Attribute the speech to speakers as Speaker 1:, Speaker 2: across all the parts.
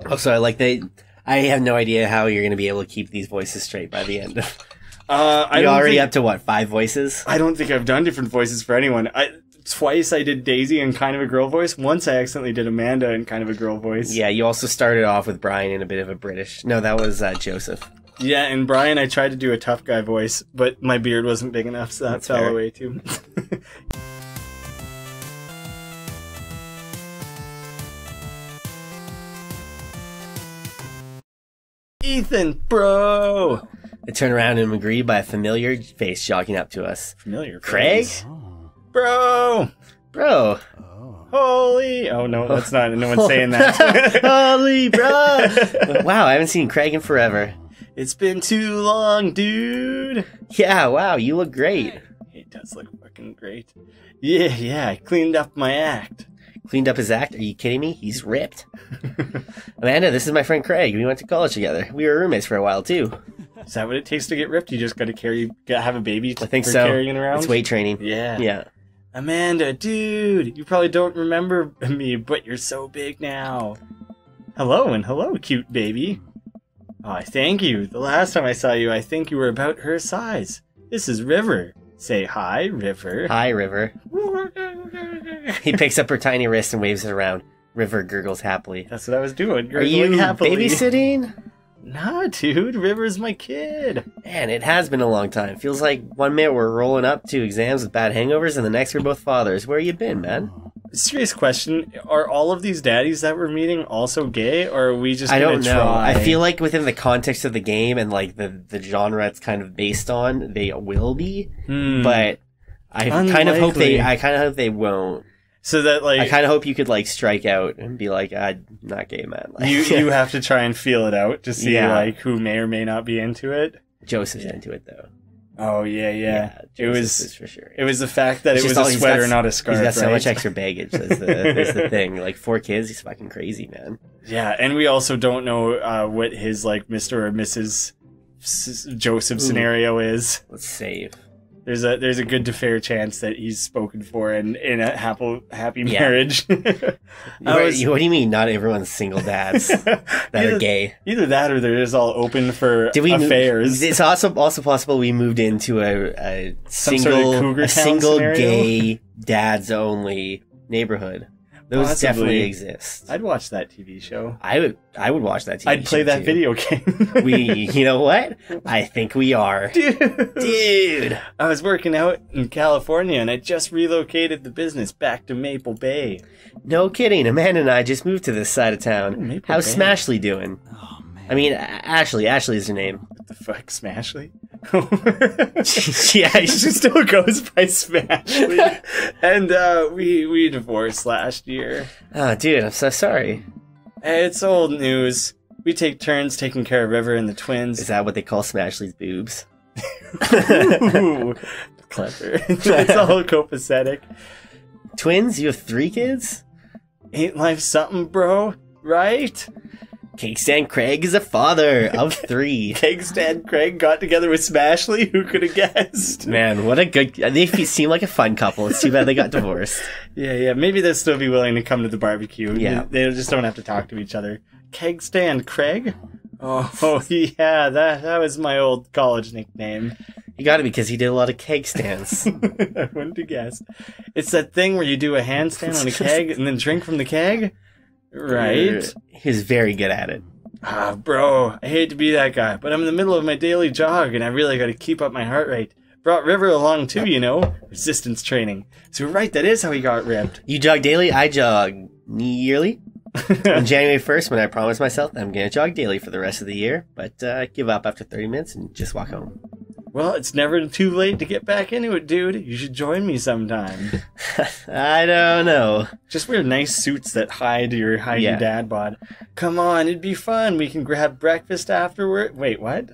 Speaker 1: Also, I have no idea how you're going to be able to keep these voices straight by the end. You're already up to what, 5 voices?
Speaker 2: I don't think I've done different voices for anyone. Twice I did Daisy in kind of a girl voice. Once I accidentally did Amanda in kind of a girl voice.
Speaker 1: Yeah, you also started off with Brian in a bit of a British. No, that was Joseph.
Speaker 2: Yeah, and Brian, I tried to do a tough guy voice, but my beard wasn't big enough, so that fell away too. Ethan, bro!
Speaker 1: I turn around and am greeted by a familiar face jogging up to us.
Speaker 2: Familiar
Speaker 1: Craig?
Speaker 2: face. Oh. Bro!
Speaker 1: Bro!
Speaker 2: Oh. Holy! Oh no, that's not. No one's saying that.
Speaker 1: Holy, bro! Wow, I haven't seen Craig in forever.
Speaker 2: It's been too long, dude.
Speaker 1: Yeah, wow, you look great.
Speaker 2: It does look fucking great. Yeah, I cleaned up my act.
Speaker 1: Cleaned up his act? Are you kidding me? He's ripped. Amanda, this is my friend Craig. We went to college together. We were roommates for a while, too.
Speaker 2: Is that what it takes to get ripped? You just gotta have a baby
Speaker 1: I think so.
Speaker 2: carrying around?
Speaker 1: It's weight training.
Speaker 2: Yeah. Amanda, dude, you probably don't remember me, but you're so big now. Hello, cute baby. Oh, thank you. The last time I saw you, I think you were about her size. This is River. Say hi, River.
Speaker 1: Hi, River. He picks up her tiny wrist and waves it around. River gurgles happily.
Speaker 2: That's what I was doing.
Speaker 1: Are you babysitting?
Speaker 2: Nah, dude. River's my kid.
Speaker 1: Man, it has been a long time. Feels like 1 minute we're rolling up to exams with bad hangovers, and the next we're both fathers. Where you been, man?
Speaker 2: Serious question. Are all of these daddies that we're meeting also gay, or are we just gonna
Speaker 1: I don't know.
Speaker 2: try?
Speaker 1: I feel like within the context of the game and like the genre it's kind of based on, they will be. But I kind of hope they won't.
Speaker 2: So that
Speaker 1: I kind of hope you could like strike out and be like, I'm not gay, man. Like,
Speaker 2: you have to try and feel it out to see like who may or may not be into it.
Speaker 1: Joseph's into it though.
Speaker 2: Oh yeah. It was
Speaker 1: for sure.
Speaker 2: It was the fact that it was a sweater, not a scarf.
Speaker 1: He's got so much extra baggage. That's the thing. Like 4 kids, he's fucking crazy, man.
Speaker 2: Yeah, and we also don't know what his like Mr. or Mrs. Joseph scenario is.
Speaker 1: Let's save.
Speaker 2: There's a good to fair chance that he's spoken for in a happy marriage.
Speaker 1: What do you mean? Not everyone's single dads that are gay.
Speaker 2: Either that, or they're just all open for affairs.
Speaker 1: It's also possible we moved into a single gay dads only neighborhood. Those definitely exist.
Speaker 2: I'd watch that TV show.
Speaker 1: I would watch that TV show.
Speaker 2: I'd play that video game.
Speaker 1: You know what? I think we are. Dude.
Speaker 2: I was working out in California and I just relocated the business back to Maple Bay.
Speaker 1: No kidding. Amanda and I just moved to this side of town.
Speaker 2: Maple
Speaker 1: How's
Speaker 2: Bay.
Speaker 1: Smashly doing?
Speaker 2: Oh, man.
Speaker 1: I mean, Ashley. Ashley is her name.
Speaker 2: What the fuck, Smashly?
Speaker 1: Yeah,
Speaker 2: she still goes by Smashly. And we divorced last year.
Speaker 1: Oh, dude, I'm so sorry.
Speaker 2: It's old news. We take turns taking care of River and the twins.
Speaker 1: Is that what they call Smashly's boobs?
Speaker 2: Ooh, clever. It's all copacetic.
Speaker 1: Twins? You have 3 kids?
Speaker 2: Ain't life something, bro? Right?
Speaker 1: Cake Stand Craig is a father of 3.
Speaker 2: Cake Stand Craig got together with Smashly? Who could have guessed?
Speaker 1: Man, what a good... They seem like a fun couple. It's too bad they got divorced.
Speaker 2: Yeah. Maybe they'll still be willing to come to the barbecue.
Speaker 1: Yeah.
Speaker 2: They just don't have to talk to each other. Keg Stand Craig? Oh yeah, that was my old college nickname.
Speaker 1: You got it because he did a lot of keg stands.
Speaker 2: I wouldn't have guessed. It's that thing where you do a handstand on a keg and then drink from the keg? Right?
Speaker 1: He's very good at it.
Speaker 2: Ah, bro, I hate to be that guy, but I'm in the middle of my daily jog and I really got to keep up my heart rate. Brought River along too, you know? Resistance training. So right, that is how he got ripped.
Speaker 1: You jog daily, I jog yearly. On January 1st, when I promised myself I'm going to jog daily for the rest of the year, but give up after 30 minutes and just walk home.
Speaker 2: Well, it's never too late to get back into it, dude. You should join me sometime.
Speaker 1: I don't know.
Speaker 2: Just wear nice suits that hide your dad bod. Come on, it'd be fun. We can grab breakfast afterward. Wait, what?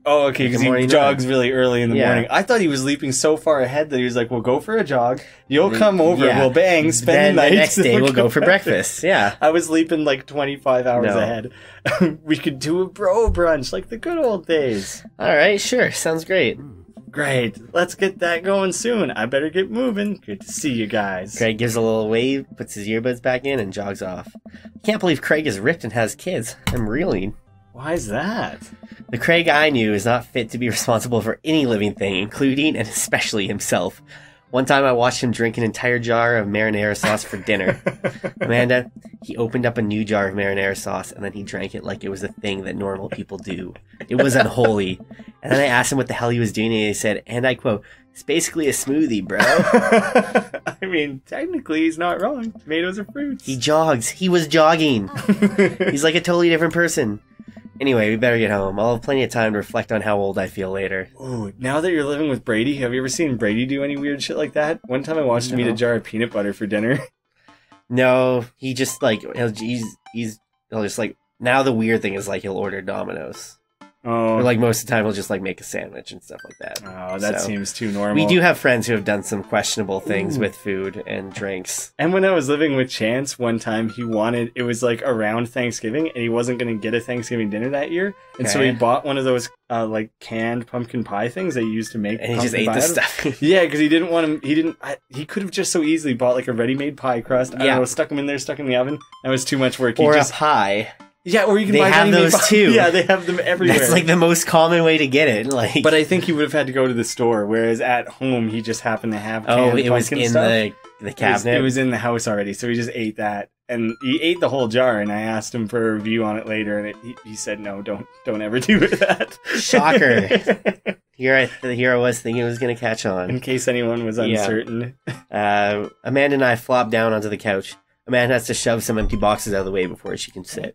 Speaker 2: Oh, okay, because he jogs really early in the morning. I thought he was leaping so far ahead that he was like, we'll go for a jog. You'll come over. We'll bang, spend the night.
Speaker 1: The next day we'll go for breakfast. Yeah.
Speaker 2: I was leaping like 25 hours ahead. We could do a bro brunch like the good old days.
Speaker 1: All right, sure. Sounds great.
Speaker 2: Great. Let's get that going soon. I better get moving. Good to see you guys.
Speaker 1: Craig gives a little wave, puts his earbuds back in, and jogs off. I can't believe Craig is ripped and has kids. I'm reeling.
Speaker 2: Why is that?
Speaker 1: The Craig I knew is not fit to be responsible for any living thing, including and especially himself. One time I watched him drink an entire jar of marinara sauce for dinner. Amanda, he opened up a new jar of marinara sauce and then he drank it like it was a thing that normal people do. It was unholy. And then I asked him what the hell he was doing and he said, and I quote, "It's basically a smoothie, bro."
Speaker 2: I mean, technically he's not wrong. Tomatoes are fruits.
Speaker 1: He jogs. He was jogging. He's like a totally different person. Anyway, we better get home. I'll have plenty of time to reflect on how old I feel later.
Speaker 2: Ooh, now that you're living with Brady, have you ever seen Brady do any weird shit like that? One time I watched him eat a jar of peanut butter for dinner.
Speaker 1: No, he just like, he'll just like, now the weird thing is like he'll order Domino's.
Speaker 2: Oh.
Speaker 1: Or like most of the time he'll just like make a sandwich and stuff like that.
Speaker 2: Oh, that seems too normal.
Speaker 1: We do have friends who have done some questionable things with food and drinks.
Speaker 2: And when I was living with Chance, one time it was like around Thanksgiving and he wasn't going to get a Thanksgiving dinner that year. And so he bought one of those like canned pumpkin pie things they used to make.
Speaker 1: And he just ate the stuff.
Speaker 2: Yeah, because he didn't want him, he could have just so easily bought like a ready-made pie crust. I don't know, stuck them in there, stuck in the oven. That was too much work.
Speaker 1: Or a pie.
Speaker 2: Yeah, or you can buy
Speaker 1: have those too.
Speaker 2: Yeah, they have them everywhere.
Speaker 1: That's like the most common way to get it. Like,
Speaker 2: but I think he would have had to go to the store, whereas at home he just happened to have canned
Speaker 1: it was in
Speaker 2: stuff.
Speaker 1: the cabinet.
Speaker 2: It was in the house already, so he just ate that, and he ate the whole jar. And I asked him for a review on it later, and he said, "No, don't ever do that."
Speaker 1: Shocker! Here I was thinking it was going to catch on.
Speaker 2: In case anyone was uncertain.
Speaker 1: Amanda and I flopped down onto the couch. Amanda has to shove some empty boxes out of the way before she can sit.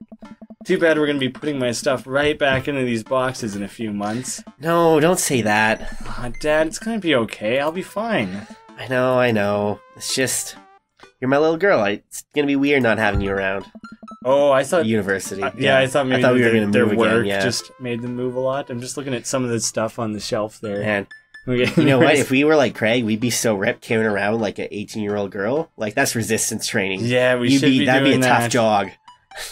Speaker 2: Too bad we're going to be putting my stuff right back into these boxes in a few months.
Speaker 1: No, don't say that.
Speaker 2: Dad, it's going to be okay. I'll be fine.
Speaker 1: I know. It's just, you're my little girl. It's going to be weird not having you around.
Speaker 2: Oh, I thought...
Speaker 1: University.
Speaker 2: I thought maybe
Speaker 1: we were going to move
Speaker 2: their work
Speaker 1: again,
Speaker 2: just made them move a lot. I'm just looking at some of the stuff on the shelf there.
Speaker 1: And you know what? If we were like Craig, we'd be so ripped carrying around like an 18-year-old girl. Like, that's resistance training.
Speaker 2: Yeah, that'd be a tough
Speaker 1: jog.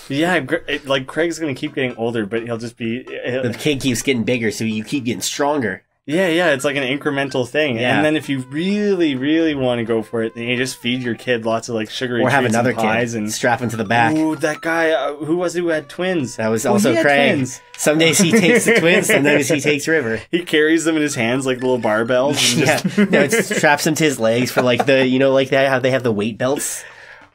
Speaker 2: Yeah, like Craig's going to keep getting older, but he'll just be...
Speaker 1: The kid keeps getting bigger, so you keep getting stronger.
Speaker 2: Yeah, it's like an incremental thing. Yeah. And then if you really, really want to go for it, then you just feed your kid lots of like sugary treats and pies. Or have another kid
Speaker 1: and strap him to the back.
Speaker 2: Ooh, that guy, who was it who had twins?
Speaker 1: That was also Craig. Twins. Some days he takes the twins, sometimes he takes River.
Speaker 2: He carries them in his hands like little barbells.
Speaker 1: And it straps them to his legs for like the, like that, how they have the weight belts.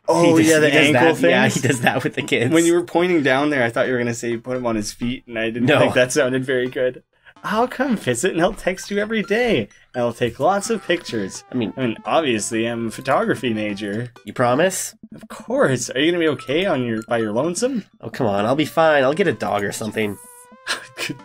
Speaker 2: Oh, the ankle thing?
Speaker 1: Yeah, he does that with the kids.
Speaker 2: When you were pointing down there, I thought you were going to say put him on his feet, and I didn't think that sounded very good. I'll come visit, and he'll text you every day, and I'll take lots of pictures. I mean, obviously, I'm a photography major.
Speaker 1: You promise?
Speaker 2: Of course. Are you going to be okay by your lonesome?
Speaker 1: Oh, come on. I'll be fine. I'll get a dog or something.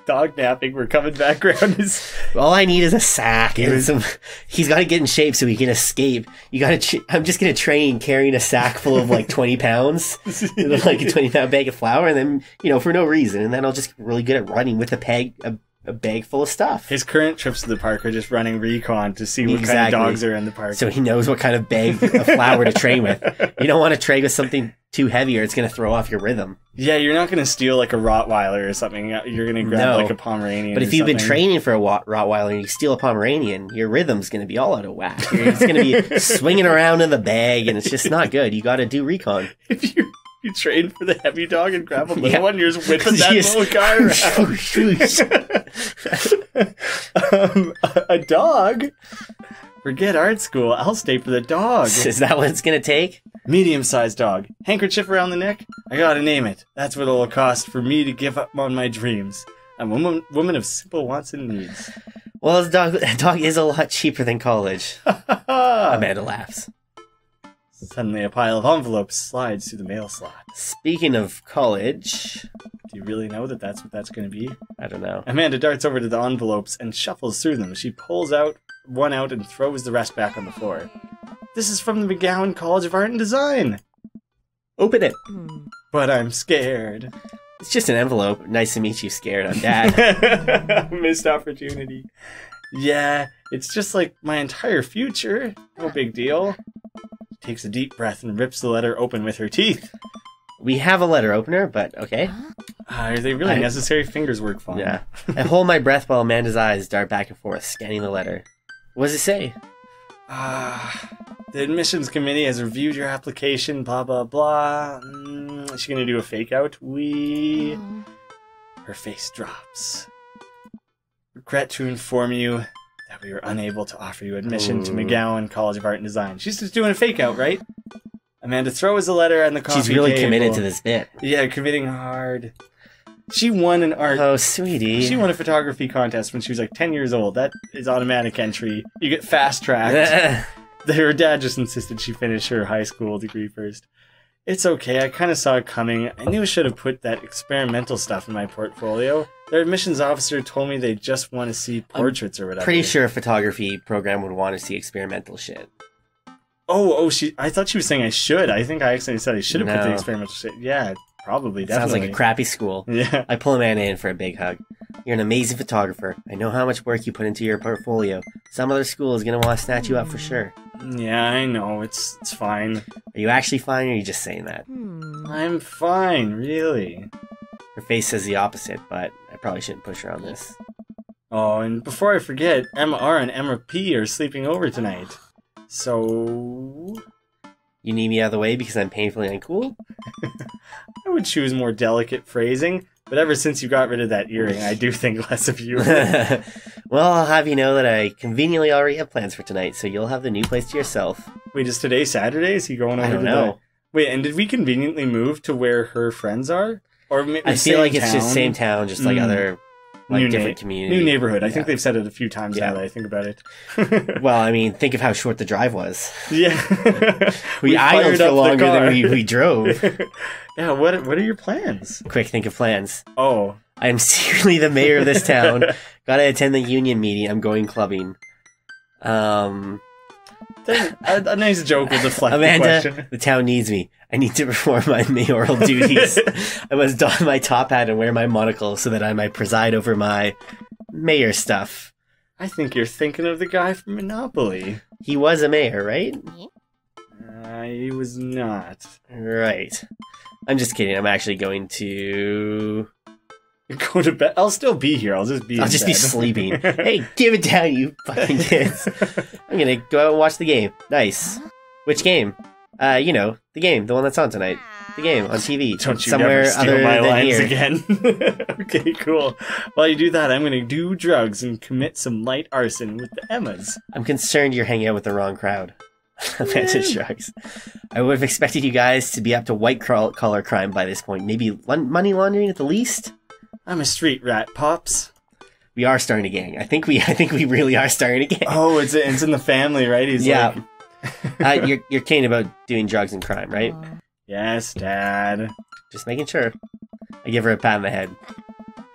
Speaker 2: Dog napping, we're coming back around his...
Speaker 1: All I need is a sack. He's got to get in shape so he can escape. I'm just going to train carrying a sack full of like 20 pounds, like a 20-pound bag of flour, and then, for no reason. And then I'll just get really good at running with a bag full of stuff.
Speaker 2: His current trips to the park are just running recon to see what kind of dogs are in the park.
Speaker 1: So he knows what kind of bag of flour to train with. You don't want to train with something too heavy or it's going to throw off your rhythm.
Speaker 2: Yeah, you're not going to steal like a Rottweiler or something. You're going to grab like a Pomeranian.
Speaker 1: But if you've been training for a Rottweiler and you steal a Pomeranian, your rhythm's going to be all out of whack. It's going to be swinging around in the bag and it's just not good. You got to do recon.
Speaker 2: If you train for the heavy dog and grab a little one, you're just whipping that little guy around. A dog? Forget art school. I'll stay for the dog.
Speaker 1: Is that what it's going to take?
Speaker 2: Medium-sized dog. Handkerchief around the neck? I gotta name it. That's what it'll cost for me to give up on my dreams. I'm a woman of simple wants and needs.
Speaker 1: Well, a dog is a lot cheaper than college. Amanda laughs.
Speaker 2: Suddenly a pile of envelopes slides through the mail slot.
Speaker 1: Speaking of college...
Speaker 2: Do you really know that that's what that's going to be?
Speaker 1: I don't know.
Speaker 2: Amanda darts over to the envelopes and shuffles through them. She pulls one out and throws the rest back on the floor. This is from the McGowan College of Art and Design.
Speaker 1: Open it.
Speaker 2: But I'm scared.
Speaker 1: It's just an envelope. Nice to meet you, scared. I'm Dad.
Speaker 2: Missed opportunity. Yeah, it's just like my entire future. No big deal. Takes a deep breath and rips the letter open with her teeth.
Speaker 1: We have a letter opener, but okay.
Speaker 2: Are they really necessary? Fingers work fine.
Speaker 1: Yeah. I hold my breath while Amanda's eyes dart back and forth, scanning the letter. What does it say?
Speaker 2: The admissions committee has reviewed your application, blah, blah, blah. Is she going to do a fake out? Her face drops. Regret to inform you that we were unable to offer you admission to McGowan College of Art and Design. She's just doing a fake out, right? Amanda throws the letter on the coffee table.
Speaker 1: She's really committed to this bit.
Speaker 2: Yeah, committing hard. She won an art...
Speaker 1: Oh, sweetie.
Speaker 2: She won a photography contest when she was like 10 years old. That is automatic entry. You get fast-tracked. Her dad just insisted she finish her high school degree first. It's okay. I kind of saw it coming. I knew I should have put that experimental stuff in my portfolio. Their admissions officer told me they just want to see portraits or whatever.
Speaker 1: Pretty sure a photography program would want to see experimental shit.
Speaker 2: I thought she was saying I should. I think I accidentally said I should have put the experimental shit. Yeah, probably, definitely.
Speaker 1: Sounds like a crappy school.
Speaker 2: Yeah.
Speaker 1: I pull Amanda in for a big hug. You're an amazing photographer. I know how much work you put into your portfolio. Some other school is going to want to snatch you up for sure.
Speaker 2: Yeah, I know. It's fine.
Speaker 1: Are you actually fine, or are you just saying that?
Speaker 2: I'm fine, really.
Speaker 1: Her face says the opposite, but I probably shouldn't push her on this.
Speaker 2: Oh, and before I forget, Emma R and Emma P are sleeping over tonight. So...
Speaker 1: You need me out of the way because I'm painfully uncool?
Speaker 2: I would choose more delicate phrasing, but ever since you got rid of that earring, I do think less of you.
Speaker 1: Well, I'll have you know that I conveniently already have plans for tonight, so you'll have the new place to yourself.
Speaker 2: Wait, is today Saturday? Is he going over
Speaker 1: I don't know.
Speaker 2: Wait, and did we conveniently move to where her friends are? Or
Speaker 1: I feel like it's just same town, just like other... Like different community.
Speaker 2: New neighborhood. I think they've said it a few times now that I think about it.
Speaker 1: Well, I mean, think of how short the drive was.
Speaker 2: Yeah.
Speaker 1: we idled for longer than we drove.
Speaker 2: Yeah, what are your plans?
Speaker 1: Quick, think of plans.
Speaker 2: Oh.
Speaker 1: I am secretly the mayor of this town. Gotta attend the union meeting. I'm going clubbing.
Speaker 2: A nice joke will deflect
Speaker 1: Amanda,
Speaker 2: the question.
Speaker 1: The town needs me. I need to perform my mayoral duties. I must don my top hat and wear my monocle so that I might preside over my mayor stuff.
Speaker 2: I think you're thinking of the guy from Monopoly.
Speaker 1: He was a mayor, right?
Speaker 2: He was not.
Speaker 1: Right. I'm just kidding. I'm actually going to...
Speaker 2: Go to bed. I'll still be here. I'll just be
Speaker 1: be sleeping. Hey, give it down, you fucking kids. I'm gonna go out and watch the game. Nice. Which game? You know, the game, the one that's on tonight. The game on TV.
Speaker 2: Don't you
Speaker 1: somewhere
Speaker 2: never steal
Speaker 1: other
Speaker 2: my
Speaker 1: than
Speaker 2: lines
Speaker 1: here.
Speaker 2: again. Okay, cool. While you do that, I'm gonna do drugs and commit some light arson with the Emmas.
Speaker 1: I'm concerned you're hanging out with the wrong crowd. Amanda shrugs. I would have expected you guys to be up to white-collar crime by this point. Maybe money laundering at the least?
Speaker 2: I'm a street rat, Pops.
Speaker 1: We are starting a gang. I think we really are starting a gang.
Speaker 2: Oh, it's in the family, right? He's
Speaker 1: you're keen about doing drugs and crime, right?
Speaker 2: Yes, Dad.
Speaker 1: Just making sure. I give her a pat on the head.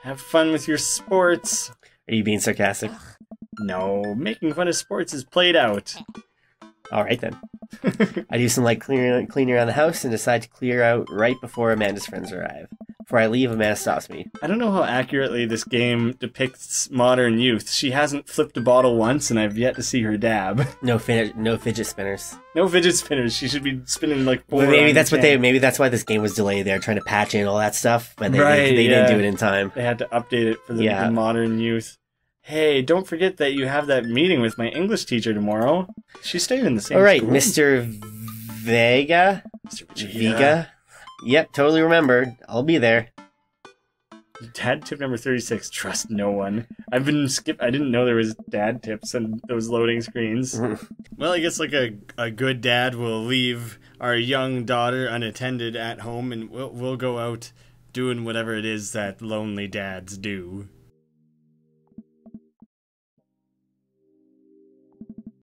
Speaker 2: Have fun with your sports.
Speaker 1: Are you being sarcastic?
Speaker 2: No, making fun of sports is played out.
Speaker 1: All right then. I do some light cleaning around the house and decide to clear out right before Amanda's friends arrive. Before I leave, Amanda stops me.
Speaker 2: I don't know how accurately this game depicts modern youth. She hasn't flipped a bottle once, and I've yet to see her dab.
Speaker 1: No fidget spinners.
Speaker 2: No fidget spinners. She should be spinning like four.
Speaker 1: Well, maybe that's why this game was delayed. They're trying to patch in all that stuff, but they didn't do it in time.
Speaker 2: They had to update it for the modern youth. Hey, don't forget that you have that meeting with my English teacher tomorrow. She's staying in the same
Speaker 1: All right,
Speaker 2: school.
Speaker 1: Mr. Vega?
Speaker 2: Mr.
Speaker 1: Vega? Yep, totally remembered. I'll be there.
Speaker 2: Dad tip number 36, trust no one. I didn't know there was dad tips on those loading screens. Well, I guess like a good dad will leave our young daughter unattended at home and we'll go out doing whatever it is that lonely dads do.